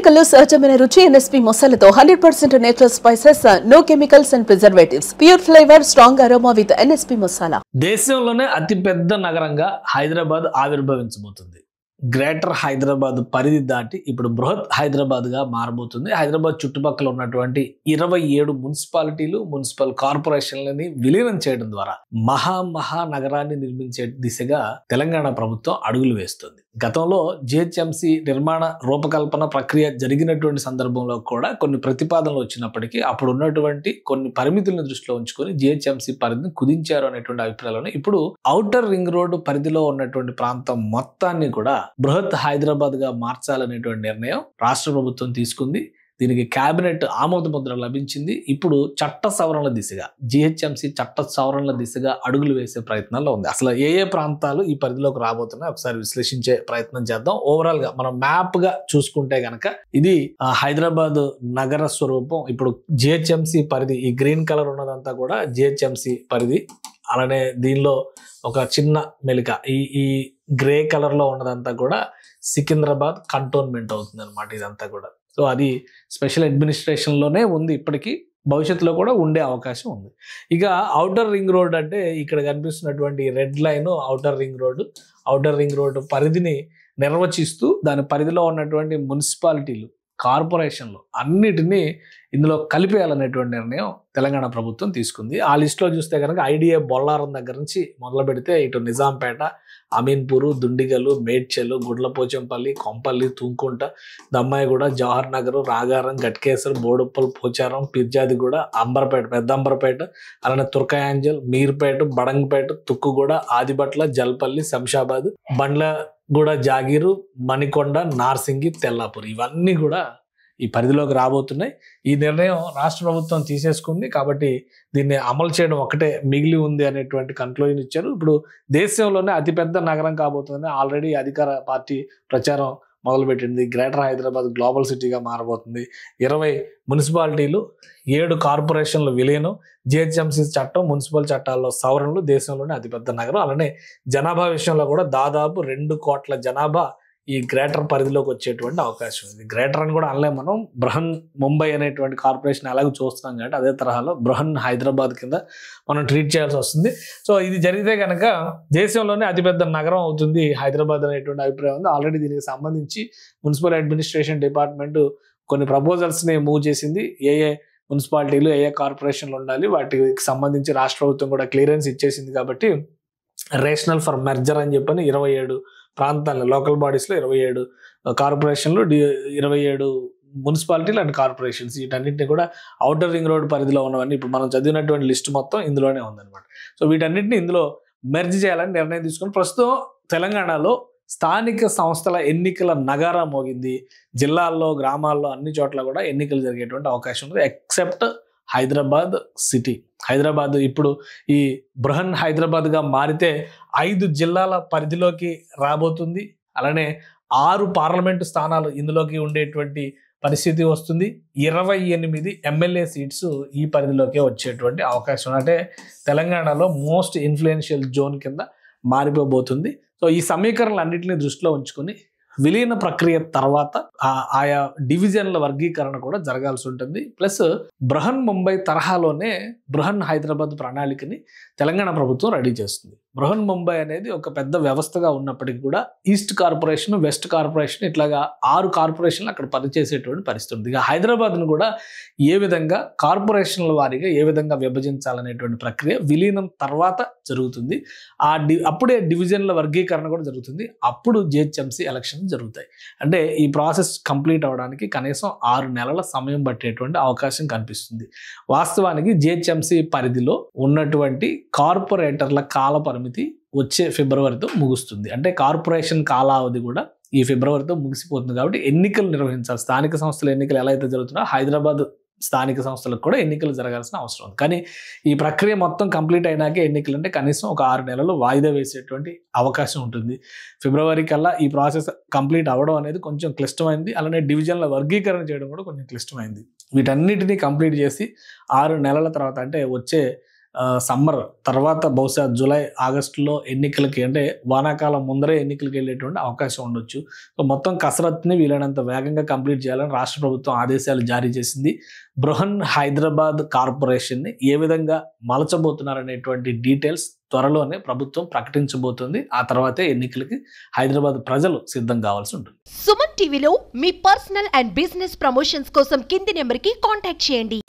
ఎన్నికల్లో సహజమైన రుచి ఎన్ఎస్పీ మసాలాతో 100% natural spices, no chemicals and preservatives, pure flavour, strong aroma with NSP masala. దేశంలోనే అతిపెద్ద నగరంగా హైదరాబాద్ ఆవిర్భవించబోతుంది. గ్రేటర్ హైదరాబాద్ పరిధి దాటి ఇప్పుడు బృహత్ హైదరాబాద్గా మారబోతుంది. హైదరాబాద్ చుట్టుపక్కల ఉన్నటువంటి 27 మున్సిపాలిటీలు, మున్సిపల్ కార్పొరేషన్లని విలీనం చేయడం ద్వారా మహానగరాన్ని నిర్మించే దిశగా తెలంగాణ ప్రభుత్వం అడుగులు వేస్తుంది. గతంలో జిహెచ్ఎంసీ నిర్మాణ రూపకల్పన ప్రక్రియ జరిగినటువంటి సందర్భంలో కూడా కొన్ని ప్రతిపాదనలు వచ్చినప్పటికీ అప్పుడు ఉన్నటువంటి కొన్ని పరిమితులను దృష్టిలో ఉంచుకొని జిహెచ్ఎంసీ పరిధిని కుదించారు అనేటువంటి అభిప్రాయాలను ఇప్పుడు ఔటర్ రింగ్ రోడ్డు పరిధిలో ఉన్నటువంటి ప్రాంతం మొత్తాన్ని కూడా బృహత్ హైదరాబాద్ గా మార్చాలనేటువంటి నిర్ణయం రాష్ట్ర ప్రభుత్వం తీసుకుంది. దీనికి కేబినెట్ ఆమోద ముద్ర లభించింది. ఇప్పుడు చట్ట సవరణల దిశగా, జిహెచ్ఎంసీ చట్ట సవరణల దిశగా అడుగులు వేసే ప్రయత్నంలో ఉంది. అసలు ఏ ప్రాంతాలు ఈ పరిధిలోకి రాబోతున్నాయి ఒకసారి విశ్లేషించే ప్రయత్నం చేద్దాం. ఓవరాల్ గా మనం మ్యాప్ గా చూసుకుంటే గనక ఇది హైదరాబాద్ నగర స్వరూపం. ఇప్పుడు జిహెచ్ఎంసీ పరిధి, ఈ గ్రీన్ కలర్ ఉన్నదంతా కూడా జిహెచ్ఎంసీ పరిధి. అలానే దీనిలో ఒక చిన్న మెలిక ఈ గ్రే కలర్ లో ఉన్నదంతా కూడా సికింద్రాబాద్ కంటోన్మెంట్ అవుతుంది అనమాట. ఇదంతా కూడా సో అది స్పెషల్ అడ్మినిస్ట్రేషన్ లోనే ఉంది, ఇప్పటికీ భవిష్యత్తులో కూడా ఉండే అవకాశం ఉంది. ఇక ఔటర్ రింగ్ రోడ్ అంటే ఇక్కడ కనిపిస్తున్నటువంటి red line outer ring road. Outer ring road పరిధిని నిర్వచిస్తూ దాని పరిధిలో ఉన్నటువంటి మున్సిపాలిటీలు, కార్పొరేషన్లు అన్నిటినీ ఇందులో కలిపేయాలనేటువంటి నిర్ణయం తెలంగాణ ప్రభుత్వం తీసుకుంది. ఆ లిస్టులో చూస్తే కనుక ఐడిఏ బొల్లారం దగ్గర నుంచి మొదలు పెడితే ఇటు నిజాంపేట, అమీన్పూరు, దుండిగలు, మేడ్చెలు, గుడ్లపోచంపల్లి, కొంపల్లి, తుంకుంట, దమ్మాయిగూడ, జవహర్ నగర్, రాగారం, గట్కేసర్, బోడుప్పల్, పోచారం, పిర్జాదిగూడ, అంబర్పేట, పెద్ద అంబర్పేట, అలానే తుర్కయాంజల్, మీర్పేట, బడంగపేట, తుక్కుగూడ, ఆదిబట్ల, జల్పల్లి, శంషాబాద్, బండ్లగూడ, జాగీరు, మణికొండ, నార్సింగి, తెల్లాపూర్ ఇవన్నీ కూడా ఈ పరిధిలోకి రాబోతున్నాయి. ఈ నిర్ణయం రాష్ట్ర ప్రభుత్వం తీసేసుకుంది కాబట్టి దీన్ని అమలు చేయడం ఒకటే మిగిలి ఉంది అనేటువంటి కన్క్లూజన్ ఇచ్చారు. ఇప్పుడు దేశంలోనే అతిపెద్ద నగరం కాబోతుందని ఆల్రెడీ అధికార పార్టీ ప్రచారం మొదలుపెట్టింది. గ్రేటర్ హైదరాబాద్ గ్లోబల్ సిటీగా మారబోతుంది. 20 మున్సిపాలిటీలు, 7 కార్పొరేషన్లు విలీనం, జిహెచ్ఎంసీ చట్టం, మున్సిపల్ చట్టాల్లో సవరణలు, దేశంలోనే అతిపెద్ద నగరం. అలానే జనాభా విషయంలో కూడా దాదాపు 2 కోట్ల జనాభా ఈ గ్రేటర్ పరిధిలోకి వచ్చేటువంటి అవకాశం ఉంది. గ్రేటర్ అని కూడా అనలేం మనం, బృహన్ ముంబై అనేటువంటి కార్పొరేషన్ ఎలాగో చూస్తున్నాం కాబట్టి అదే తరహాలో బృహన్ హైదరాబాద్ కింద మనం ట్రీట్ చేయాల్సి వస్తుంది. సో ఇది జరిగితే కనుక దేశంలోనే అతిపెద్ద నగరం అవుతుంది హైదరాబాద్ అనేటువంటి అభిప్రాయం ఉంది. ఆల్రెడీ దీనికి సంబంధించి మున్సిపల్ అడ్మినిస్ట్రేషన్ డిపార్ట్మెంట్ కొన్ని ప్రపోజల్స్ని మూవ్ చేసింది. ఏ మున్సిపాలిటీలు, ఏ కార్పొరేషన్లు ఉండాలి, వాటికి సంబంధించి రాష్ట్ర ప్రభుత్వం కూడా క్లియరెన్స్ ఇచ్చేసింది. కాబట్టి రేషనల్ ఫర్ మెర్జర్ అని చెప్పని 27 ప్రాంతాల్లో, లోకల్ బాడీస్లో 27 కార్పొరేషన్లు, 27 మున్సిపాలిటీలు అండ్ కార్పొరేషన్స్, వీటన్నింటినీ కూడా ఔటర్ రింగ్ రోడ్ పరిధిలో ఉన్నవన్నీ ఇప్పుడు మనం చదివినటువంటి లిస్ట్ మొత్తం ఇందులోనే ఉందన్నమాట. సో వీటన్నిటిని ఇందులో మెర్జ్ చేయాలని నిర్ణయం తీసుకుని ప్రస్తుతం తెలంగాణలో స్థానిక సంస్థల ఎన్నికల నగారా మోగింది. జిల్లాల్లో, గ్రామాల్లో అన్ని చోట్ల కూడా ఎన్నికలు జరిగేటువంటి అవకాశం ఉంది ఎక్సెప్ట్ హైదరాబాద్ సిటీ. హైదరాబాద్ ఇప్పుడు ఈ బృహన్ హైదరాబాద్గా మారితే 5 జిల్లాల పరిధిలోకి రాబోతుంది. అలానే 6 పార్లమెంటు స్థానాలు ఇందులోకి ఉండేటువంటి పరిస్థితి వస్తుంది. 28 ఎమ్మెల్యే సీట్స్ ఈ పరిధిలోకే వచ్చేటువంటి అవకాశం, అంటే తెలంగాణలో మోస్ట్ ఇన్ఫ్లుయెన్షియల్ జోన్ కింద మారిపోబోతుంది. సో ఈ సమీకరణలు అన్నింటినీ దృష్టిలో ఉంచుకొని విలీన ప్రక్రియ తర్వాత ఆయా డివిజన్ల వర్గీకరణ కూడా జరగాల్సి ఉంటుంది. ప్లస్ బృహన్ ముంబై తరహాలోనే బృహన్ హైదరాబాద్ ప్రణాళికని తెలంగాణ ప్రభుత్వం రెడీ చేస్తుంది. బృహన్ ముంబై అనేది ఒక పెద్ద వ్యవస్థగా ఉన్నప్పటికీ కూడా ఈస్ట్ కార్పొరేషన్, వెస్ట్ కార్పొరేషన్ ఇట్లాగా 6 కార్పొరేషన్లు అక్కడ పనిచేసేటువంటి పరిస్థితి ఉంది. ఇక హైదరాబాద్ను కూడా ఏ విధంగా కార్పొరేషన్ల వారీగా ఏ విధంగా విభజించాలనేటువంటి ప్రక్రియ విలీనం తర్వాత జరుగుతుంది. అప్పుడే డివిజన్ల వర్గీకరణ కూడా జరుగుతుంది. అప్పుడు జిహెచ్ఎంసీ ఎలక్షన్ జరుగుతాయి. అంటే ఈ ప్రాసెస్ కంప్లీట్ అవ్వడానికి కనీసం 6 నెలల సమయం పట్టేటువంటి అవకాశం కనిపిస్తుంది. వాస్తవానికి జిహెచ్ఎంసీ పరిధిలో ఉన్నటువంటి కార్పొరేటర్ల కాల పరిమితి వచ్చే ఫిబ్రవరితో ముగుస్తుంది. అంటే కార్పొరేషన్ కాలావధి కూడా ఈ ఫిబ్రవరితో ముగిసిపోతుంది. కాబట్టి ఎన్నికలు నిర్వహించాలి. స్థానిక సంస్థల ఎన్నికలు ఎలా అయితే జరుగుతున్నాయో హైదరాబాద్ స్థానిక సంస్థలకు కూడా ఎన్నికలు జరగాల్సిన అవసరం ఉంది. కానీ ఈ ప్రక్రియ మొత్తం కంప్లీట్ అయినాకే ఎన్నికలు అంటే కనీసం ఒక 6 నెలలు వాయిదా వేసేటువంటి అవకాశం ఉంటుంది. ఫిబ్రవరి కల్లా ఈ ప్రాసెస్ కంప్లీట్ అవ్వడం అనేది కొంచెం క్లిష్టమైంది. అలానే డివిజన్ల వర్గీకరణ చేయడం కూడా కొంచెం క్లిష్టమైంది. వీటన్నిటినీ కంప్లీట్ చేసి 6 నెలల తర్వాత అంటే వచ్చే సమ్మర్ తర్వాత బహుశా జూలై ఆగస్టులో ఎన్నికలకి అంటే వానాకాలం ముందరే ఎన్నికలకి వెళ్ళేటువంటి అవకాశం ఉండొచ్చు. సో మొత్తం కసరత్తుని వీలైనంత వేగంగా కంప్లీట్ చేయాలని రాష్ట్ర ప్రభుత్వం ఆదేశాలు జారీ చేసింది. బృహన్ హైదరాబాద్ కార్పొరేషన్ని ఏ విధంగా మలచబోతున్నారనేటువంటి డీటెయిల్స్ త్వరలోనే ప్రభుత్వం ప్రకటించబోతుంది. ఆ తర్వాతే ఎన్నికలకి హైదరాబాద్ ప్రజలు సిద్ధం కావాల్సి ఉంటుంది. సుమన్ టీవీలో మీ పర్సనల్ అండ్ బిజినెస్ ప్రమోషన్స్ కోసం కింది నెంబర్కి కాంటాక్ట్ చేయండి.